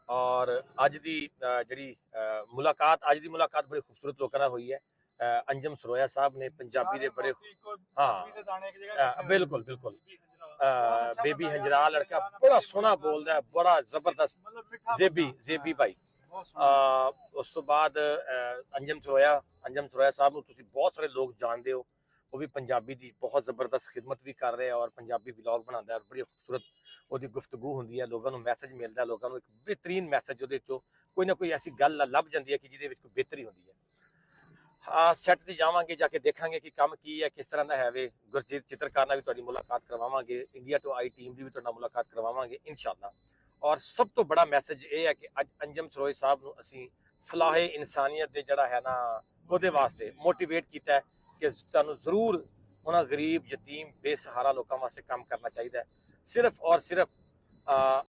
और अज की जी मुलाकात बड़ी खूबसूरत लोगों नाल हुई है। अंजम सरोया साहब ने पंजाबी दे बड़े हाँ बिल्कुल बिल्कुल बेबी हंजरा लड़का बड़ा सोहना बोलदा है, बड़ा जबरदस्त जेबी जेबी भाई। उस तो बाद अंजम सरोया साहब नूं तुसीं बहुत सारे लोग जानते हो, वो भी पंजाबी की बहुत जबरदस्त खिदमत भी कर रहे हैं और पंजाबी व्लॉग बनाता है। बड़ी खूबसूरत वो गुफ्तगू होंगी है, लोगों को मैसेज मिलता है, लोगों को एक बेहतरीन मैसेज वो कोई ना कोई ऐसी गल लभ जाती है कि जिहदे विच कोई बेहतरी होंगी है। हाँ सैट ते जावांगे, जाके देखांगे कि काम की है, किस तरह का है। वे गुरजीत चित्रकार नाल भी तुहाडी मुलाकात करवावांगे, इंडिया टू आई टीम की भी तुहाडे नाल मुलाकात करवावांगे इंशाअल्लाह। और सब तो बड़ा मैसेज ये है कि अज अंजम सरोए साहब नूं असीं फलाहे इंसानियत दे जिहड़ा है ना ਉਹਦੇ वास्ते मोटिवेट किया है कि तुहानूं जरूर उन्हां गरीब यतीम बेसहारा लोगों वास्ते काम करना चाहिए। सिर्फ और सिर्फ